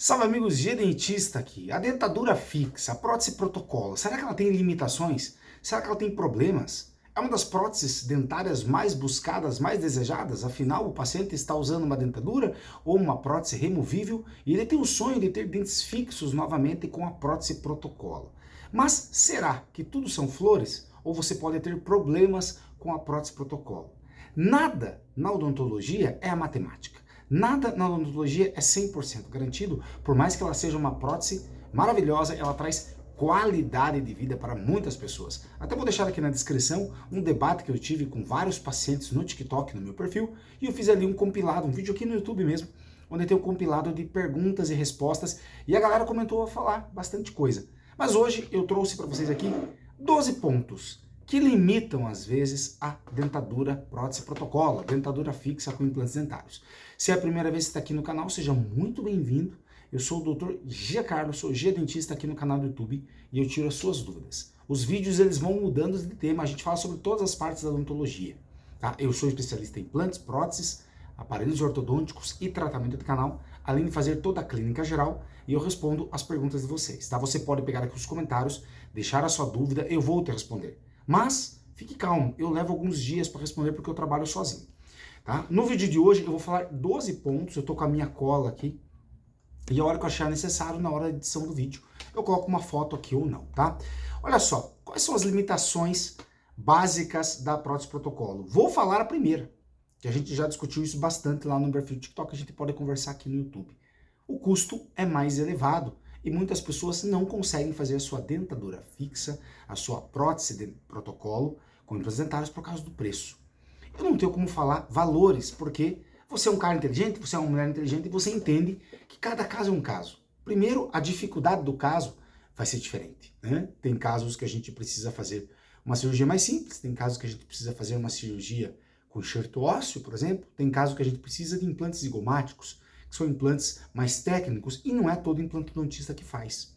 Salve amigos, G Dentista aqui. A dentadura fixa, a prótese protocolo, será que ela tem limitações? Será que ela tem problemas? É uma das próteses dentárias mais buscadas, mais desejadas? Afinal, o paciente está usando uma dentadura ou uma prótese removível e ele tem o sonho de ter dentes fixos novamente com a prótese protocolo. Mas será que tudo são flores? Ou você pode ter problemas com a prótese protocolo? Nada na odontologia é a matemática. Nada na odontologia é 100% garantido, por mais que ela seja uma prótese maravilhosa, ela traz qualidade de vida para muitas pessoas. Até vou deixar aqui na descrição um debate que eu tive com vários pacientes no TikTok, no meu perfil, e eu fiz ali um compilado, um vídeo aqui no YouTube mesmo, onde tem um compilado de perguntas e respostas, e a galera comentou a falar bastante coisa. Mas hoje eu trouxe para vocês aqui 12 pontos que limitam, às vezes, a dentadura prótese protocolo, a dentadura fixa com implantes dentários. Se é a primeira vez que está aqui no canal, seja muito bem-vindo. Eu sou o Dr. Gia Carlos, sou G Dentista aqui no canal do YouTube e eu tiro as suas dúvidas. Os vídeos eles vão mudando de tema, a gente fala sobre todas as partes da odontologia. Tá? Eu sou especialista em implantes, próteses, aparelhos ortodônticos e tratamento de canal, além de fazer toda a clínica geral, e eu respondo as perguntas de vocês. Tá? Você pode pegar aqui os comentários, deixar a sua dúvida, eu vou te responder. Mas fique calmo, eu levo alguns dias para responder porque eu trabalho sozinho. Tá? No vídeo de hoje eu vou falar 12 pontos, eu tô com a minha cola aqui, e a hora que eu achar necessário, na hora da edição do vídeo, eu coloco uma foto aqui ou não, tá? Olha só, quais são as limitações básicas da prótese protocolo? Vou falar a primeira, que a gente já discutiu isso bastante lá no perfil TikTok, a gente pode conversar aqui no YouTube. O custo é mais elevado e muitas pessoas não conseguem fazer a sua dentadura fixa, a sua prótese de protocolo com implantes dentários por causa do preço. Eu não tenho como falar valores, porque você é um cara inteligente, você é uma mulher inteligente e você entende que cada caso é um caso. Primeiro, a dificuldade do caso vai ser diferente, né? Tem casos que a gente precisa fazer uma cirurgia mais simples, tem casos que a gente precisa fazer uma cirurgia com enxerto ósseo, por exemplo, tem casos que a gente precisa de implantes zigomáticos, que são implantes mais técnicos, e não é todo implantodontista que faz.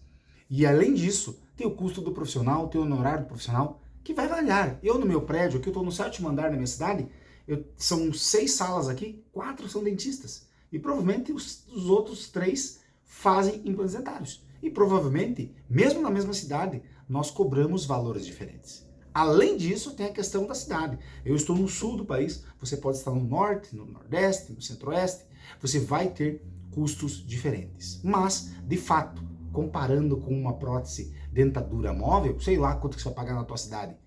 E além disso, tem o custo do profissional, tem o honorário do profissional, que vai variar. Eu no meu prédio, aqui eu estou no 7º andar da minha cidade, são 6 salas aqui, 4 são dentistas. E provavelmente os outros 3 fazem implantes dentários. E provavelmente, mesmo na mesma cidade, nós cobramos valores diferentes. Além disso, tem a questão da cidade. Eu estou no sul do país, você pode estar no norte, no nordeste, no centro-oeste, você vai ter custos diferentes. Mas, de fato, comparando com uma prótese dentadura móvel, sei lá quanto que você vai pagar na tua cidade,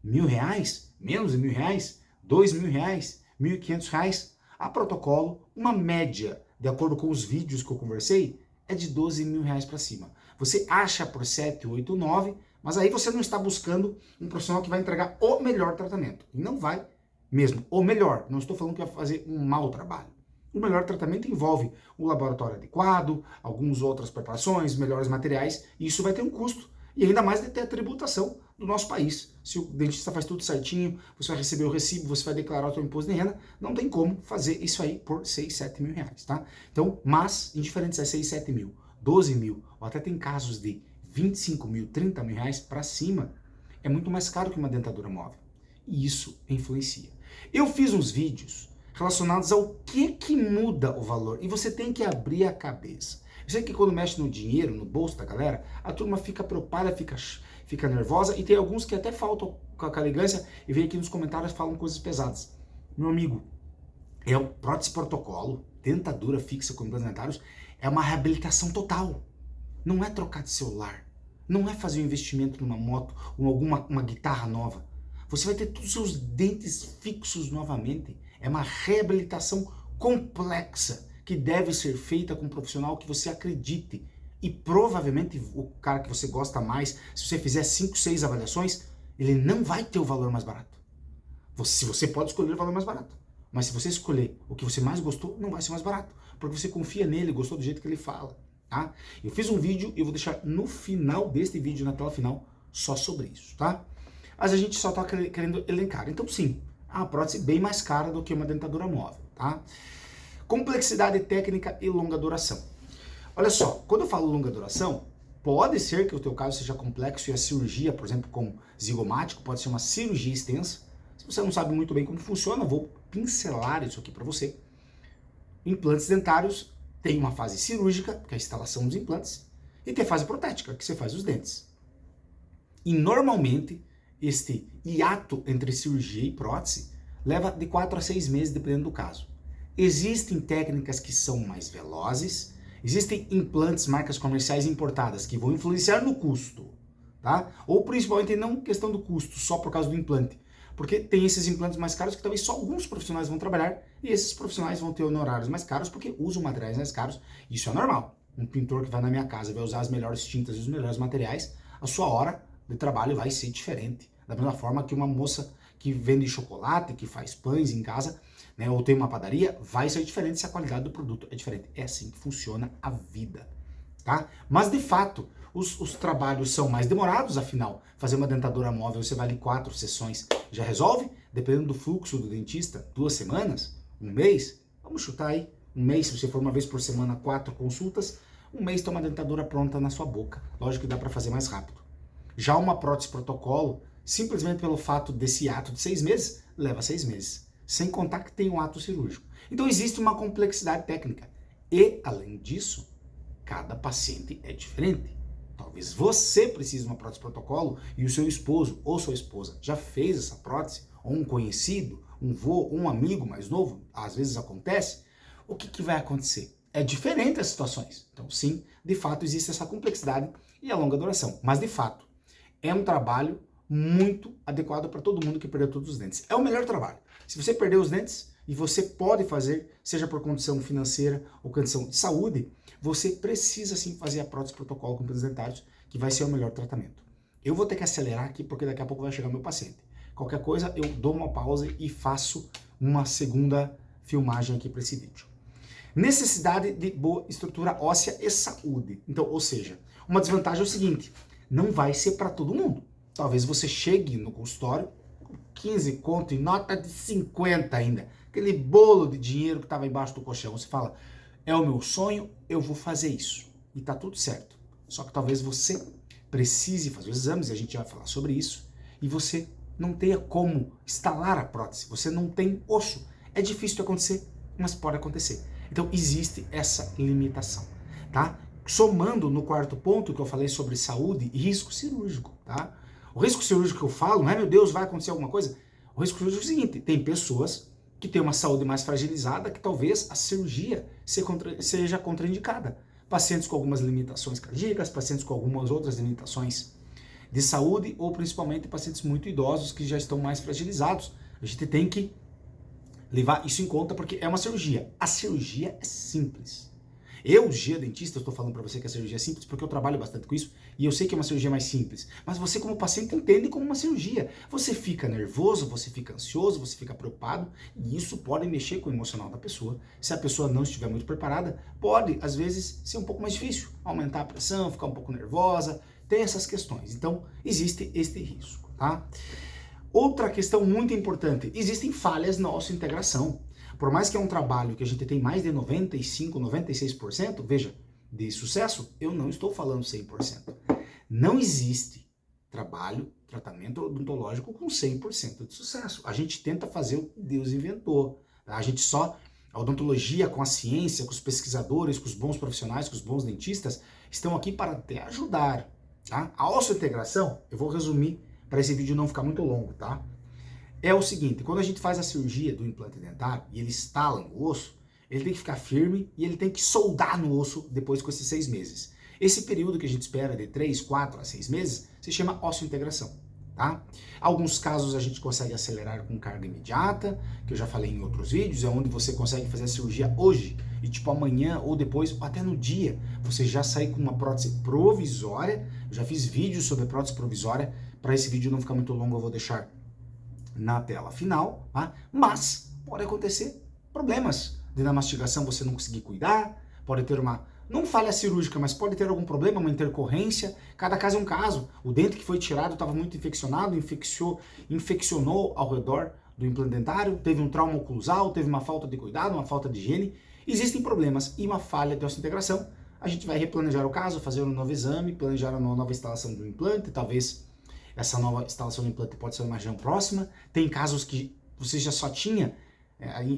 R$1.000? Menos de R$1.000? R$2.000? R$1.500? A protocolo, uma média, de acordo com os vídeos que eu conversei, é de R$12.000 para cima. Você acha por 7, 8, 9, mas aí você não está buscando um profissional que vai entregar o melhor tratamento. E não vai mesmo. O melhor, não estou falando que vai fazer um mau trabalho. O melhor tratamento envolve um laboratório adequado, algumas outras preparações, melhores materiais, e isso vai ter um custo. E ainda mais de ter a tributação do nosso país. Se o dentista faz tudo certinho, você vai receber o recibo, você vai declarar o seu imposto de renda, não tem como fazer isso aí por 6, 7 mil reais, tá? Então, mas, indiferente se é 6, 7 mil, 12 mil, ou até tem casos de 25 mil, 30 mil reais para cima, é muito mais caro que uma dentadura móvel. E isso influencia. Eu fiz uns vídeos relacionados ao que muda o valor, e você tem que abrir a cabeça. Eu sei que quando mexe no dinheiro, no bolso da galera, a turma fica preocupada, fica nervosa, e tem alguns que até faltam com a elegância e vem aqui nos comentários e falam coisas pesadas. Meu amigo, é o prótese protocolo, dentadura fixa com implantes dentários, é uma reabilitação total. Não é trocar de celular, não é fazer um investimento numa moto ou uma guitarra nova. Você vai ter todos os seus dentes fixos novamente. É uma reabilitação complexa que deve ser feita com um profissional que você acredite. E provavelmente o cara que você gosta mais, se você fizer 5, 6 avaliações, ele não vai ter o valor mais barato. Você pode escolher o valor mais barato. Mas se você escolher o que você mais gostou, não vai ser mais barato. Porque você confia nele, gostou do jeito que ele fala. Tá? Eu fiz um vídeo e eu vou deixar no final deste vídeo, na tela final, só sobre isso. Tá? Mas a gente só está querendo elencar. Então sim, é uma prótese bem mais cara do que uma dentadura móvel. Tá? Complexidade técnica e longa duração. Olha só, quando eu falo longa duração, pode ser que o teu caso seja complexo e a cirurgia, por exemplo, com zigomático, pode ser uma cirurgia extensa. Se você não sabe muito bem como funciona, eu vou pincelar isso aqui para você. Implantes dentários Tem uma fase cirúrgica, que é a instalação dos implantes, e tem a fase protética, que você faz os dentes. E normalmente, este hiato entre cirurgia e prótese leva de 4 a 6 meses, dependendo do caso. Existem técnicas que são mais velozes, existem implantes, marcas comerciais importadas que vão influenciar no custo, tá? Ou principalmente não questão do custo, só por causa do implante. Porque tem esses implantes mais caros que talvez só alguns profissionais vão trabalhar e esses profissionais vão ter honorários mais caros porque usam materiais mais caros. Isso é normal. Um pintor que vai na minha casa vai usar as melhores tintas e os melhores materiais, a sua hora de trabalho vai ser diferente. Da mesma forma que uma moça que vende chocolate, que faz pães em casa, né, ou tem uma padaria, vai ser diferente se a qualidade do produto é diferente. É assim que funciona a vida, tá? Mas de fato, os trabalhos são mais demorados, afinal, fazer uma dentadura móvel, você vai ali 4 sessões, já resolve? Dependendo do fluxo do dentista, 2 semanas, 1 mês, vamos chutar aí, 1 mês, se você for uma vez por semana, 4 consultas, 1 mês tem uma dentadura pronta na sua boca. Lógico que dá para fazer mais rápido. Já uma prótese protocolo, simplesmente pelo fato desse ato de 6 meses, leva 6 meses. Sem contar que tem um ato cirúrgico. Então existe uma complexidade técnica. E, além disso, cada paciente é diferente. Talvez você precise de uma prótese protocolo e o seu esposo ou sua esposa já fez essa prótese, ou um conhecido, um vô, um amigo mais novo, às vezes acontece. O que vai acontecer? É diferente as situações. Então, sim, de fato existe essa complexidade e a longa duração. Mas, de fato, é um trabalho muito adequado para todo mundo que perdeu todos os dentes. É o melhor trabalho. Se você perdeu os dentes, e você pode fazer, seja por condição financeira ou condição de saúde, você precisa sim fazer a prótese protocolo com implantes dentários, que vai ser o melhor tratamento. Eu vou ter que acelerar aqui, porque daqui a pouco vai chegar o meu paciente. Qualquer coisa, eu dou uma pausa e faço uma segunda filmagem aqui para esse vídeo. Necessidade de boa estrutura óssea e saúde. Então, ou seja, uma desvantagem é o seguinte, não vai ser para todo mundo. Talvez você chegue no consultório com 15 conto e nota de 50 ainda. Aquele bolo de dinheiro que estava embaixo do colchão. Você fala, é o meu sonho, eu vou fazer isso. E tá tudo certo. Só que talvez você precise fazer os exames, e a gente vai falar sobre isso, e você não tenha como instalar a prótese. Você não tem osso. É difícil de acontecer, mas pode acontecer. Então existe essa limitação, tá? Somando no quarto ponto que eu falei sobre saúde e risco cirúrgico, tá? O risco cirúrgico que eu falo, não é, meu Deus, vai acontecer alguma coisa? O risco cirúrgico é o seguinte, tem pessoas que têm uma saúde mais fragilizada, que talvez a cirurgia seja contraindicada. Pacientes com algumas limitações cardíacas, pacientes com algumas outras limitações de saúde, ou principalmente pacientes muito idosos que já estão mais fragilizados. A gente tem que levar isso em conta porque é uma cirurgia. A cirurgia é simples. Eu, Gia dentista, estou falando para você que a cirurgia é simples porque eu trabalho bastante com isso e eu sei que é uma cirurgia mais simples. Mas você, como paciente, entende como uma cirurgia. Você fica nervoso, você fica ansioso, você fica preocupado e isso pode mexer com o emocional da pessoa. Se a pessoa não estiver muito preparada, pode, às vezes, ser um pouco mais difícil. Aumentar a pressão, ficar um pouco nervosa, tem essas questões. Então, existe este risco, tá? Outra questão muito importante, existem falhas na osseointegração. Por mais que é um trabalho que a gente tem mais de 95%, 96%, veja, de sucesso, eu não estou falando 100%. Não existe tratamento odontológico com 100% de sucesso. A gente tenta fazer o que Deus inventou. Tá? A odontologia com a ciência, com os pesquisadores, com os bons profissionais, com os bons dentistas, estão aqui para te ajudar. Tá? A osseointegração, eu vou resumir para esse vídeo não ficar muito longo, tá? É o seguinte, quando a gente faz a cirurgia do implante dentário e ele instala no osso, ele tem que ficar firme e ele tem que soldar no osso depois com esses 6 meses. Esse período que a gente espera de 3, 4 a 6 meses se chama osseointegração, tá? Alguns casos a gente consegue acelerar com carga imediata, que eu já falei em outros vídeos, é onde você consegue fazer a cirurgia hoje e tipo amanhã ou depois, ou até no dia, você já sair com uma prótese provisória. Eu já fiz vídeos sobre prótese provisória, para esse vídeo não ficar muito longo eu vou deixar na tela final, tá? Mas pode acontecer problemas de na mastigação você não conseguir cuidar, pode ter não falha cirúrgica, mas pode ter algum problema, uma intercorrência, cada caso é um caso. O dente que foi tirado estava muito infeccionado, infeccionou ao redor do implante dentário, teve um trauma oclusal, teve uma falta de cuidado, uma falta de higiene, existem problemas e uma falha de osseointegração. A gente vai replanejar o caso, fazer um novo exame, planejar uma nova instalação do implante, talvez essa nova instalação do implante pode ser uma região próxima. Tem casos que você já só tinha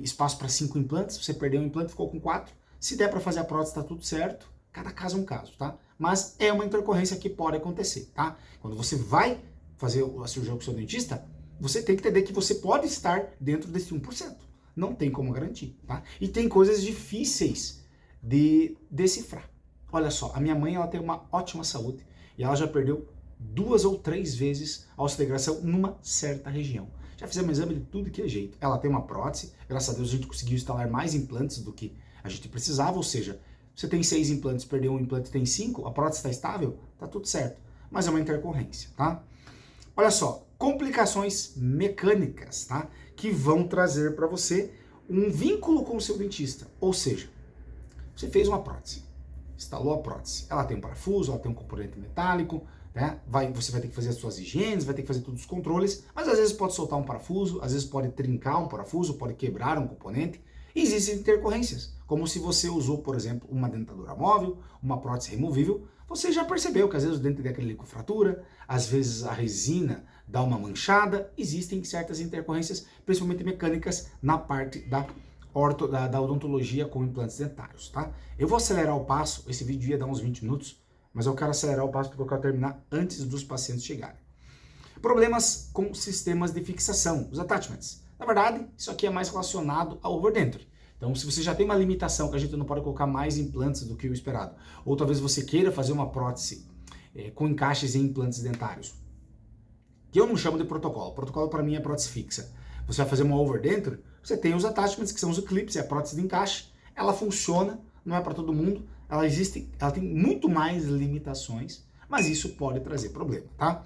espaço para 5 implantes, você perdeu um implante, ficou com 4. Se der para fazer a prótese, tá tudo certo. Cada caso é um caso, tá? Mas é uma intercorrência que pode acontecer, tá? Quando você vai fazer a cirurgia com o seu dentista, você tem que entender que você pode estar dentro desse 1%. Não tem como garantir, tá? E tem coisas difíceis de decifrar. Olha só, a minha mãe, ela tem uma ótima saúde e ela já perdeu 2 ou 3 vezes a osteointegração numa certa região. Já fizemos exame de tudo que é jeito. Ela tem uma prótese, graças a Deus a gente conseguiu instalar mais implantes do que a gente precisava, ou seja, você tem 6 implantes, perdeu um implante, tem 5, a prótese está estável, tá tudo certo. Mas é uma intercorrência, tá? Olha só, complicações mecânicas, tá? Que vão trazer para você um vínculo com o seu dentista. Ou seja, você fez uma prótese, instalou a prótese, ela tem um parafuso, ela tem um componente metálico, né? Você vai ter que fazer as suas higienes, vai ter que fazer todos os controles, mas às vezes pode soltar um parafuso, às vezes pode trincar um parafuso, pode quebrar um componente. E existem intercorrências, como se você usou, por exemplo, uma dentadura móvel, uma prótese removível, você já percebeu que às vezes o dente tem aquele com fratura, às vezes a resina dá uma manchada, existem certas intercorrências, principalmente mecânicas, na parte da odontologia com implantes dentários, tá? Eu vou acelerar o passo, esse vídeo ia dar uns 20 minutos, mas eu quero acelerar o passo porque eu quero terminar antes dos pacientes chegarem. Problemas com sistemas de fixação, os attachments. Na verdade, isso aqui é mais relacionado ao overdenture. Então, se você já tem uma limitação que a gente não pode colocar mais implantes do que o esperado, ou talvez você queira fazer uma prótese com encaixes em implantes dentários, que eu não chamo de protocolo. Protocolo para mim é prótese fixa. Você vai fazer uma overdenture, você tem os attachments, que são os clips, é a prótese de encaixe. Ela funciona, não é para todo mundo, ela tem muito mais limitações, mas isso pode trazer problema, tá?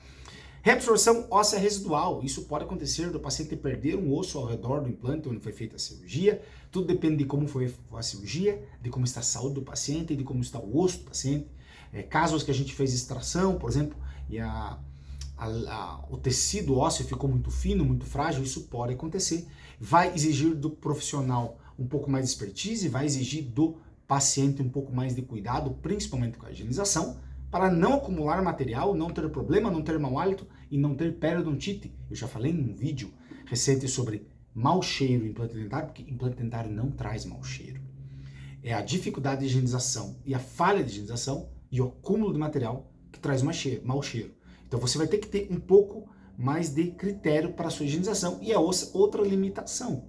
Reabsorção óssea residual, isso pode acontecer do paciente perder um osso ao redor do implante onde foi feita a cirurgia, tudo depende de como foi a cirurgia, de como está a saúde do paciente, de como está o osso do paciente. Casos que a gente fez extração, por exemplo, e o tecido ósseo ficou muito fino, muito frágil, isso pode acontecer. Vai exigir do profissional um pouco mais de expertise, vai exigir do paciente um pouco mais de cuidado, principalmente com a higienização, para não acumular material, não ter problema, não ter mau hálito e não ter periodontite. Eu já falei num vídeo recente sobre mau cheiro em implante dentário, porque implante dentário não traz mau cheiro. É a dificuldade de higienização e a falha de higienização e o acúmulo de material que traz mau cheiro. Então você vai ter que ter um pouco mais de critério para a sua higienização e a outra limitação.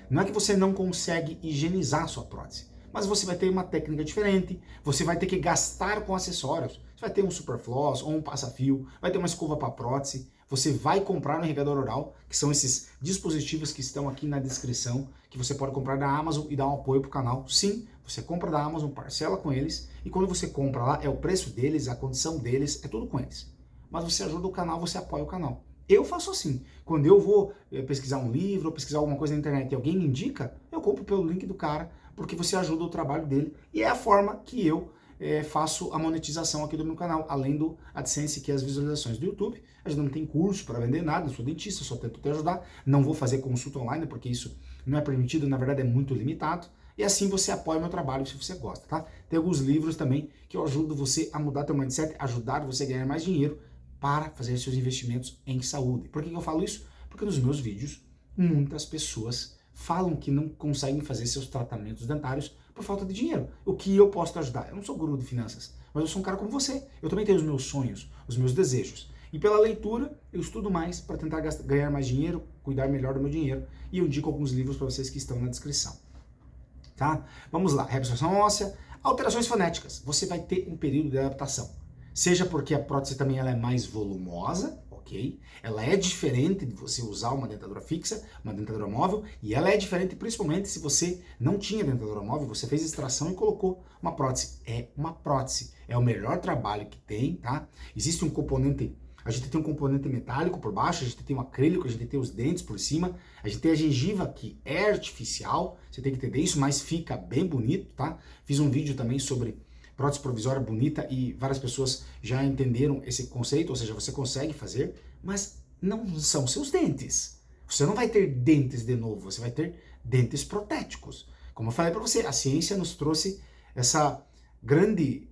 Não é que você não consegue higienizar a sua prótese, mas você vai ter uma técnica diferente, você vai ter que gastar com acessórios. Você vai ter um superfloss ou um passa-fio, vai ter uma escova para prótese, você vai comprar um irrigador oral, que são esses dispositivos que estão aqui na descrição, que você pode comprar da Amazon e dar um apoio para o canal. Sim, você compra da Amazon, parcela com eles, e quando você compra lá, é o preço deles, a condição deles, é tudo com eles. Mas você ajuda o canal, você apoia o canal. Eu faço assim, quando eu vou pesquisar um livro, ou pesquisar alguma coisa na internet e alguém me indica, eu compro pelo link do cara, porque você ajuda o trabalho dele, e é a forma que eu faço a monetização aqui do meu canal, além do AdSense, que é as visualizações do YouTube. A gente não tem curso para vender nada, eu sou dentista, só tento te ajudar, não vou fazer consulta online, porque isso não é permitido, na verdade é muito limitado, e assim você apoia o meu trabalho se você gosta, tá? Tem alguns livros também que eu ajudo você a mudar teu mindset, ajudar você a ganhar mais dinheiro para fazer seus investimentos em saúde. Por que eu falo isso? Porque nos meus vídeos, muitas pessoas falam que não conseguem fazer seus tratamentos dentários por falta de dinheiro. O que eu posso te ajudar? Eu não sou guru de finanças, mas eu sou um cara como você. Eu também tenho os meus sonhos, os meus desejos. E pela leitura, eu estudo mais para tentar ganhar mais dinheiro, cuidar melhor do meu dinheiro. E eu indico alguns livros para vocês que estão na descrição. Tá? Vamos lá. Reabsorção óssea, alterações fonéticas. Você vai ter um período de adaptação. Seja porque a prótese também ela é mais volumosa, ok? Ela é diferente de você usar uma dentadura fixa, uma dentadura móvel, e ela é diferente principalmente se você não tinha dentadura móvel, você fez extração e colocou uma prótese. É uma prótese, é o melhor trabalho que tem, tá? Existe um componente, a gente tem um componente metálico por baixo, a gente tem um acrílico, a gente tem os dentes por cima, a gente tem a gengiva que é artificial, você tem que entender isso, mas fica bem bonito, tá? Fiz um vídeo também sobre prótese provisória bonita e várias pessoas já entenderam esse conceito, ou seja, você consegue fazer, mas não são seus dentes. Você não vai ter dentes de novo, você vai ter dentes protéticos. Como eu falei para você, a ciência nos trouxe essa grande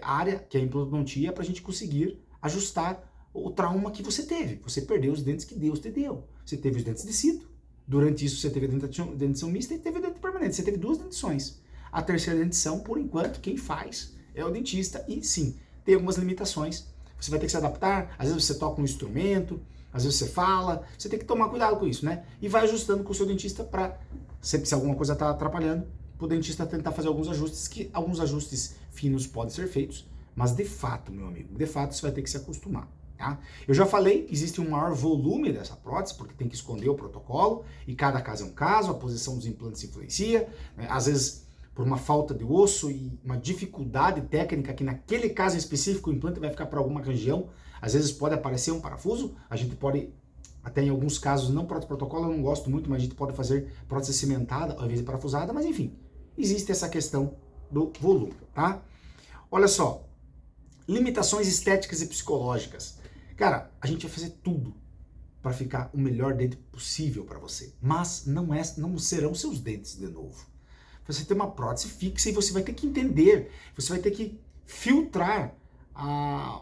área, que é a implantodontia, para a gente conseguir ajustar o trauma que você teve. Você perdeu os dentes que Deus te deu. Você teve os dentes de cito. Durante isso, você teve a dentição mista e teve o dente permanente. Você teve 2 dentições. A terceira dentição, por enquanto, quem faz é o dentista e sim, tem algumas limitações. Você vai ter que se adaptar, às vezes você toca um instrumento, às vezes você fala, você tem que tomar cuidado com isso, né? E vai ajustando com o seu dentista para, se alguma coisa está atrapalhando, o dentista tentar fazer alguns ajustes, que alguns ajustes finos podem ser feitos, mas de fato, meu amigo, de fato você vai ter que se acostumar. Tá? Eu já falei, existe um maior volume dessa prótese, porque tem que esconder o protocolo, e cada caso é um caso, a posição dos implantes influencia, né? Às vezes por uma falta de osso e uma dificuldade técnica, que naquele caso em específico o implante vai ficar para alguma região, às vezes pode aparecer um parafuso, a gente pode, até em alguns casos, não prótese protocolo, eu não gosto muito, mas a gente pode fazer prótese cimentada ao invés de parafusada, mas enfim, existe essa questão do volume, tá? Olha só, limitações estéticas e psicológicas. Cara, a gente vai fazer tudo para ficar o melhor dente possível para você, mas não serão seus dentes de novo. Você tem uma prótese fixa e você vai ter que entender, você vai ter que filtrar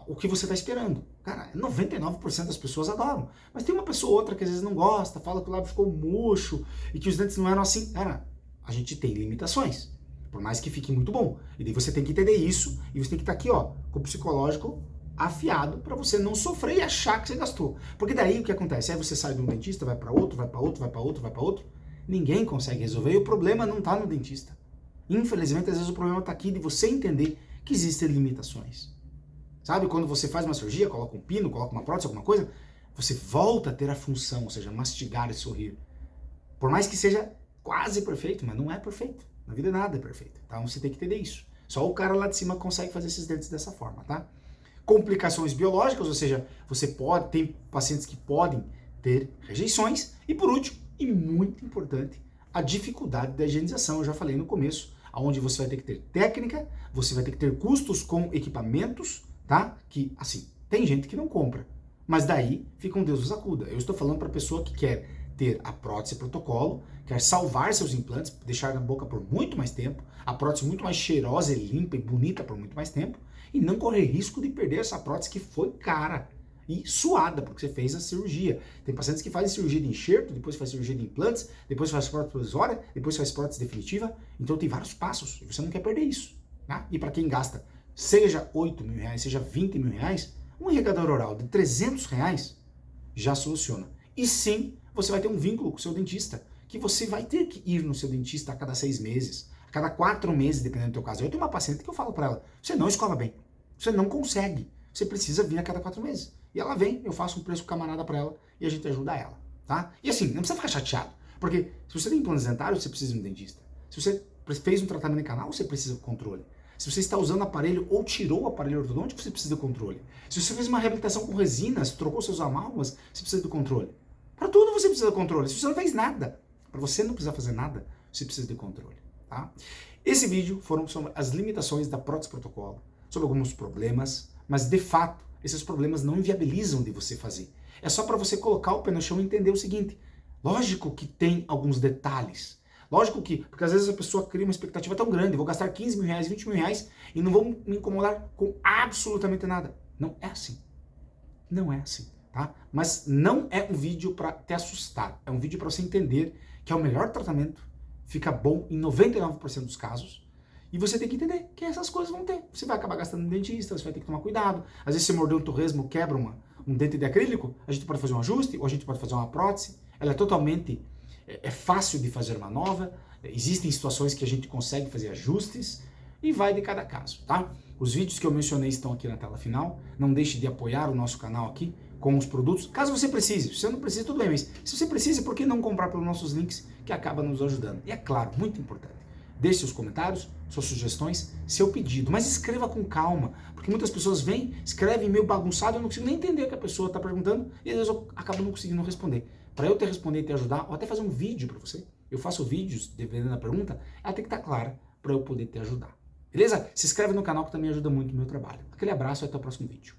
o que você está esperando. Cara, 99% das pessoas adoram, mas tem uma pessoa ou outra que às vezes não gosta, fala que o lábio ficou murcho e que os dentes não eram assim. Cara, a gente tem limitações, por mais que fique muito bom. E daí você tem que entender isso e você tem que estar aqui, ó, com o psicológico afiado para você não sofrer e achar que você gastou. Porque daí o que acontece? Aí você sai de um dentista, vai para outro, vai para outro, vai para outro, vai para outro. Ninguém consegue resolver e o problema não está no dentista. Infelizmente, às vezes o problema está aqui de você entender que existem limitações. Sabe, quando você faz uma cirurgia, coloca um pino, coloca uma prótese, alguma coisa, você volta a ter a função, ou seja, mastigar e sorrir. Por mais que seja quase perfeito, mas não é perfeito. Na vida nada é perfeito. Então você tem que entender isso. Só o cara lá de cima consegue fazer esses dentes dessa forma, tá? Complicações biológicas, ou seja, tem pacientes que podem ter rejeições. E por último, e muito importante, a dificuldade da higienização. Eu já falei no começo, onde você vai ter que ter técnica, você vai ter que ter custos com equipamentos, tá? Que, assim, tem gente que não compra, mas daí fica um Deus nos acuda. Eu estou falando para a pessoa que quer ter a prótese protocolo, quer salvar seus implantes, deixar na boca por muito mais tempo, a prótese muito mais cheirosa e limpa e bonita por muito mais tempo, e não correr risco de perder essa prótese que foi cara e suada, porque você fez a cirurgia. Tem pacientes que fazem cirurgia de enxerto, depois faz cirurgia de implantes, depois faz prótese provisória, depois faz prótese definitiva, então tem vários passos, e você não quer perder isso. Tá? E para quem gasta, seja 8 mil reais, seja 20 mil reais, um enregador oral de 300 reais já soluciona. E sim, você vai ter um vínculo com o seu dentista, que você vai ter que ir no seu dentista a cada 6 meses, a cada 4 meses, dependendo do teu caso. Eu tenho uma paciente que eu falo para ela, você não escova bem, você não consegue, você precisa vir a cada 4 meses. E ela vem, eu faço um preço camarada para ela e a gente ajuda ela, tá? E assim, não precisa ficar chateado, porque se você tem implantes dentários, você precisa de um dentista. Se você fez um tratamento em canal, você precisa de controle. Se você está usando aparelho ou tirou o aparelho ortodôntico, você precisa de controle. Se você fez uma reabilitação com resinas, trocou seus amálgamas, você precisa de controle. Para tudo você precisa de controle. Se você não fez nada, para você não precisar fazer nada, você precisa de controle, tá? Esse vídeo foram sobre as limitações da prótese protocolo, sobre alguns problemas, mas de fato, esses problemas não inviabilizam de você fazer. É só para você colocar o pé no chão e entender o seguinte, lógico que tem alguns detalhes, lógico que, porque às vezes a pessoa cria uma expectativa tão grande, vou gastar 15 mil reais, 20 mil reais e não vou me incomodar com absolutamente nada. Não é assim. Não é assim, tá? Mas não é um vídeo para te assustar, é um vídeo para você entender que é o melhor tratamento, fica bom em 99% dos casos, e você tem que entender que essas coisas vão ter. Você vai acabar gastando no dentista, você vai ter que tomar cuidado. Às vezes você mordeu um torresmo, quebra um dente de acrílico, a gente pode fazer um ajuste, ou a gente pode fazer uma prótese. Ela é totalmente fácil de fazer uma nova. Existem situações que a gente consegue fazer ajustes e vai de cada caso, tá? Os vídeos que eu mencionei estão aqui na tela final. Não deixe de apoiar o nosso canal aqui com os produtos, caso você precise. Se você não precisa, tudo bem, mas se você precisa, por que não comprar pelos nossos links que acaba nos ajudando? E é claro, muito importante, deixe seus comentários, suas sugestões, seu pedido, mas escreva com calma, porque muitas pessoas vêm, escrevem meio bagunçado, eu não consigo nem entender o que a pessoa está perguntando e às vezes eu acabo não conseguindo responder. Para eu te responder e te ajudar, ou até fazer um vídeo para você, eu faço vídeos dependendo da pergunta, ela tem que estar clara para eu poder te ajudar. Beleza? Se inscreve no canal que também ajuda muito o meu trabalho. Aquele abraço e até o próximo vídeo.